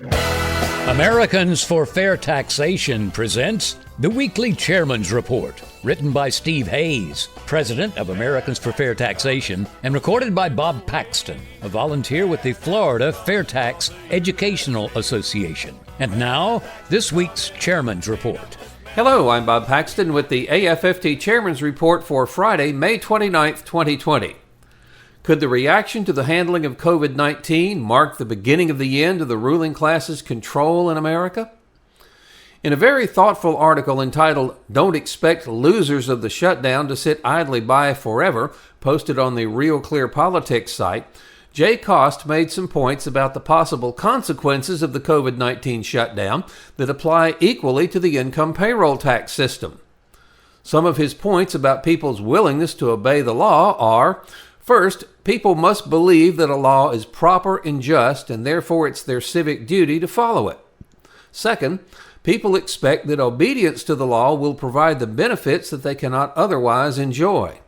Americans for Fair Taxation presents the Weekly Chairman's Report, written by Steve Hayes, president of Americans for Fair Taxation, and recorded by Bob Paxton, a volunteer with the Florida Fair Tax Educational Association. And now, this week's Chairman's Report. Hello, I'm Bob Paxton with the AFFT Chairman's Report for Friday, May 29th, 2020. Could the reaction to the handling of COVID-19 mark the beginning of the end of the ruling class's control in America? In a very thoughtful article entitled, "Don't Expect Losers of the Shutdown to Sit Idly By Forever," posted on the Real Clear Politics site, Jay Cost made some points about the possible consequences of the COVID-19 shutdown that apply equally to the income payroll tax system. Some of his points about people's willingness to obey the law are: first, people must believe that a law is proper and just, and therefore it's their civic duty to follow it. Second, people expect that obedience to the law will provide the benefits that they cannot otherwise enjoy.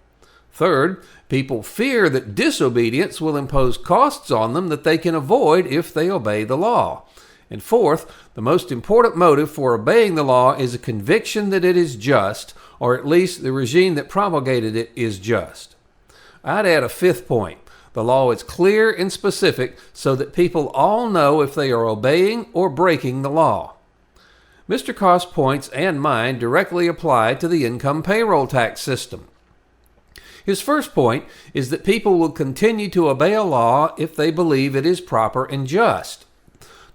Third, people fear that disobedience will impose costs on them that they can avoid if they obey the law. And fourth, the most important motive for obeying the law is a conviction that it is just, or at least the regime that promulgated it is just. I'd add a fifth point. The law is clear and specific so that people all know if they are obeying or breaking the law. Mr. Cost's points and mine directly apply to the income payroll tax system. His first point is that people will continue to obey a law if they believe it is proper and just.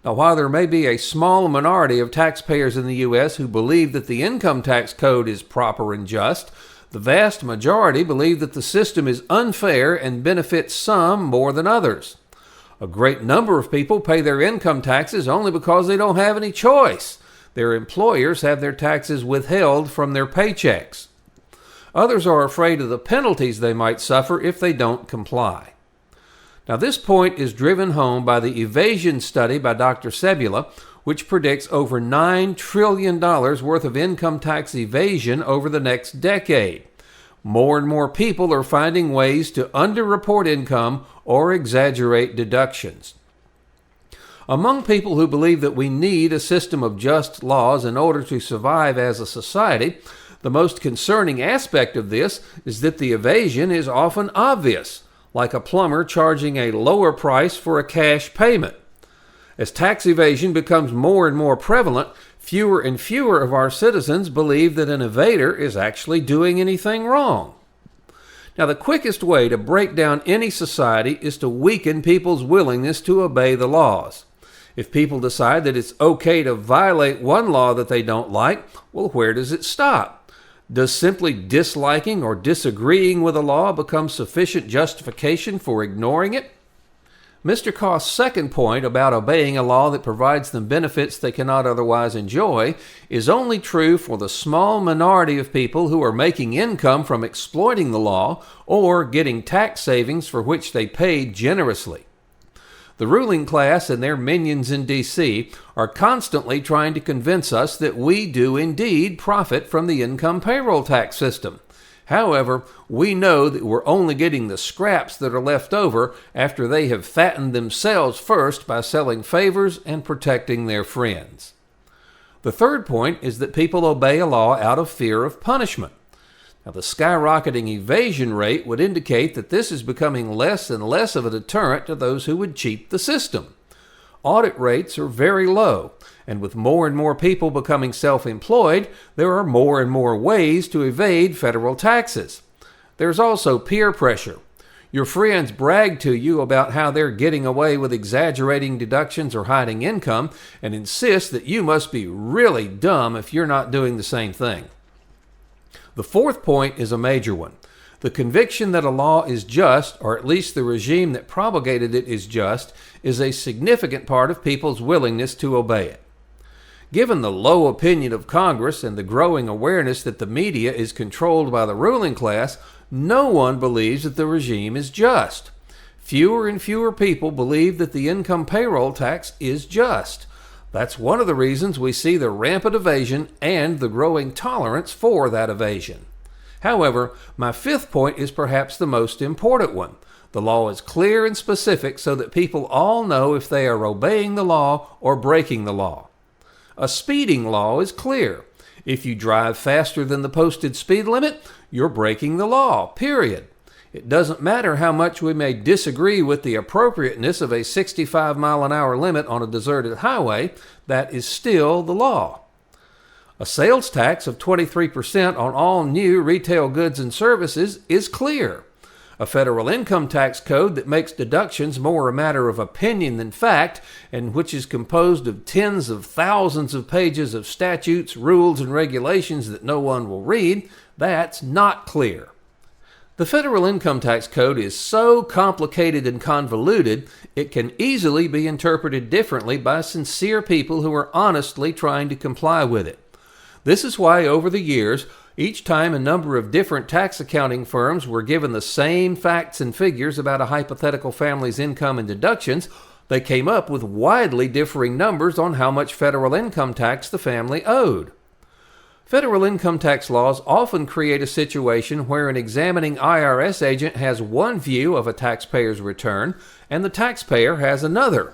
Now, while there may be a small minority of taxpayers in the U.S. who believe that the income tax code is proper and just, the vast majority believe that the system is unfair and benefits some more than others. A great number of people pay their income taxes only because they don't have any choice. Their employers have their taxes withheld from their paychecks. Others are afraid of the penalties they might suffer if they don't comply. Now, this point is driven home by the evasion study by Dr. Sebula, which predicts over $9 trillion worth of income tax evasion over the next decade. More and more people are finding ways to underreport income or exaggerate deductions. Among people who believe that we need a system of just laws in order to survive as a society, the most concerning aspect of this is that the evasion is often obvious, like a plumber charging a lower price for a cash payment. As tax evasion becomes more and more prevalent, fewer and fewer of our citizens believe that an evader is actually doing anything wrong. Now, the quickest way to break down any society is to weaken people's willingness to obey the laws. If people decide that it's okay to violate one law that they don't like, well, where does it stop? Does simply disliking or disagreeing with a law become sufficient justification for ignoring it? Mr. Cost's second point about obeying a law that provides them benefits they cannot otherwise enjoy is only true for the small minority of people who are making income from exploiting the law or getting tax savings for which they paid generously. The ruling class and their minions in D.C. are constantly trying to convince us that we do indeed profit from the income payroll tax system. However, we know that we're only getting the scraps that are left over after they have fattened themselves first by selling favors and protecting their friends. The third point is that people obey a law out of fear of punishment. Now, the skyrocketing evasion rate would indicate that this is becoming less and less of a deterrent to those who would cheat the system. Audit rates are very low, and with more and more people becoming self-employed, there are more and more ways to evade federal taxes. There's also peer pressure. Your friends brag to you about how they're getting away with exaggerating deductions or hiding income, and insist that you must be really dumb if you're not doing the same thing. The fourth point is a major one. The conviction that a law is just, or at least the regime that promulgated it is just, is a significant part of people's willingness to obey it. Given the low opinion of Congress and the growing awareness that the media is controlled by the ruling class, no one believes that the regime is just. Fewer and fewer people believe that the income payroll tax is just. That's one of the reasons we see the rampant evasion and the growing tolerance for that evasion. However, my fifth point is perhaps the most important one. The law is clear and specific so that people all know if they are obeying the law or breaking the law. A speeding law is clear. If you drive faster than the posted speed limit, you're breaking the law, period. It doesn't matter how much we may disagree with the appropriateness of a 65-mile-an-hour limit on a deserted highway, that is still the law. A sales tax of 23% on all new retail goods and services is clear. A federal income tax code that makes deductions more a matter of opinion than fact, and which is composed of tens of thousands of pages of statutes, rules, and regulations that no one will read, that's not clear. The federal income tax code is so complicated and convoluted, it can easily be interpreted differently by sincere people who are honestly trying to comply with it. This is why over the years, each time a number of different tax accounting firms were given the same facts and figures about a hypothetical family's income and deductions, they came up with widely differing numbers on how much federal income tax the family owed. Federal income tax laws often create a situation where an examining IRS agent has one view of a taxpayer's return and the taxpayer has another.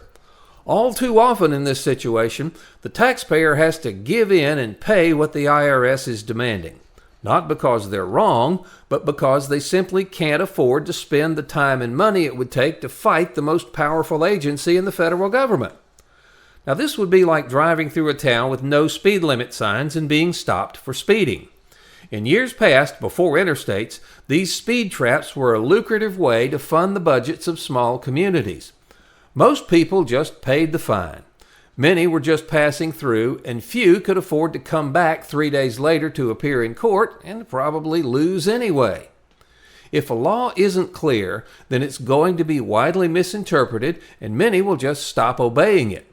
All too often in this situation, the taxpayer has to give in and pay what the IRS is demanding. Not because they're wrong, but because they simply can't afford to spend the time and money it would take to fight the most powerful agency in the federal government. Now, this would be like driving through a town with no speed limit signs and being stopped for speeding. In years past, before interstates, these speed traps were a lucrative way to fund the budgets of small communities. Most people just paid the fine. Many were just passing through, and few could afford to come back 3 days later to appear in court and probably lose anyway. If a law isn't clear, then it's going to be widely misinterpreted, and many will just stop obeying it.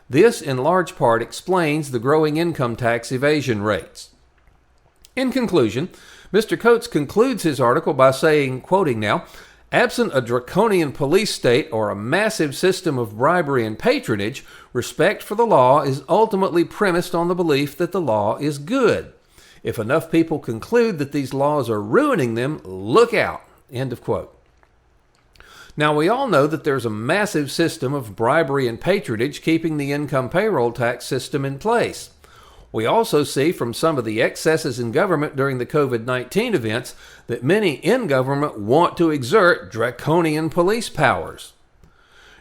This, in large part, explains the growing income tax evasion rates. In conclusion, Mr. Coates concludes his article by saying, quoting now, "Absent a draconian police state or a massive system of bribery and patronage, respect for the law is ultimately premised on the belief that the law is good. If enough people conclude that these laws are ruining them, look out." End of quote. Now, we all know that there's a massive system of bribery and patronage keeping the income payroll tax system in place. We also see from some of the excesses in government during the COVID-19 events that many in government want to exert draconian police powers.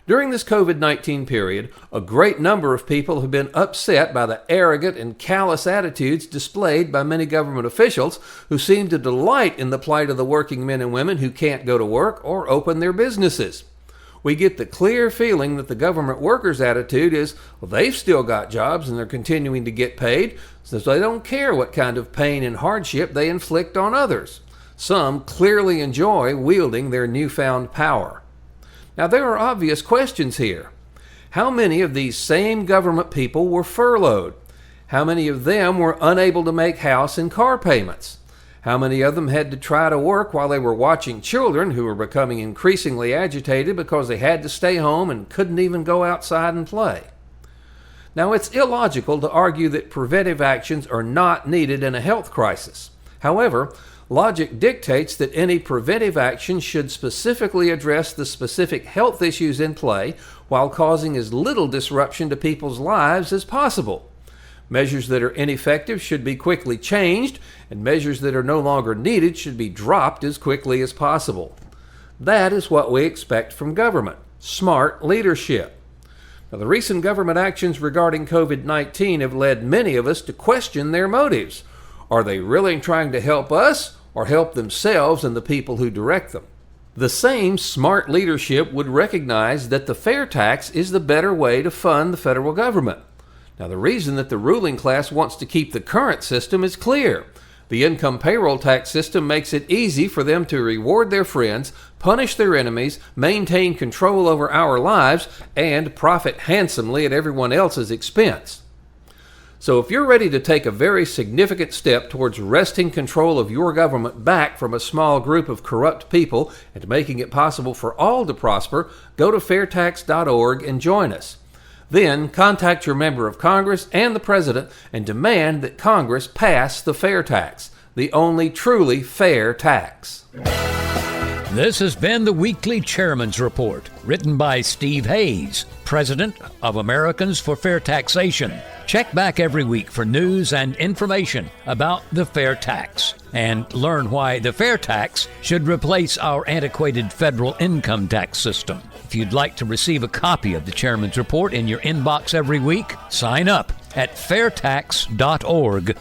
During this COVID-19 period, a great number of people have been upset by the arrogant and callous attitudes displayed by many government officials who seem to delight in the plight of the working men and women who can't go to work or open their businesses. We get the clear feeling that the government workers' attitude is, well, they've still got jobs and they're continuing to get paid, so they don't care what kind of pain and hardship they inflict on others. Some clearly enjoy wielding their newfound power. Now, there are obvious questions here. How many of these same government people were furloughed? How many of them were unable to make house and car payments? How many of them had to try to work while they were watching children who were becoming increasingly agitated because they had to stay home and couldn't even go outside and play? Now, it's illogical to argue that preventive actions are not needed in a health crisis. However, logic dictates that any preventive action should specifically address the specific health issues in play while causing as little disruption to people's lives as possible. Measures that are ineffective should be quickly changed, and measures that are no longer needed should be dropped as quickly as possible. That is what we expect from government: smart leadership. Now, the recent government actions regarding COVID-19 have led many of us to question their motives. Are they really trying to help us or help themselves and the people who direct them? The same smart leadership would recognize that the fair tax is the better way to fund the federal government. Now, the reason that the ruling class wants to keep the current system is clear. The income payroll tax system makes it easy for them to reward their friends, punish their enemies, maintain control over our lives, and profit handsomely at everyone else's expense. So if you're ready to take a very significant step towards wresting control of your government back from a small group of corrupt people and making it possible for all to prosper, go to fairtax.org and join us. Then contact your member of Congress and the President and demand that Congress pass the fair tax, the only truly fair tax. This has been the Weekly Chairman's Report, written by Steve Hayes, President of Americans for Fair Taxation. Check back every week for news and information about the fair tax, and learn why the fair tax should replace our antiquated federal income tax system. If you'd like to receive a copy of the Chairman's Report in your inbox every week, sign up at fairtax.org.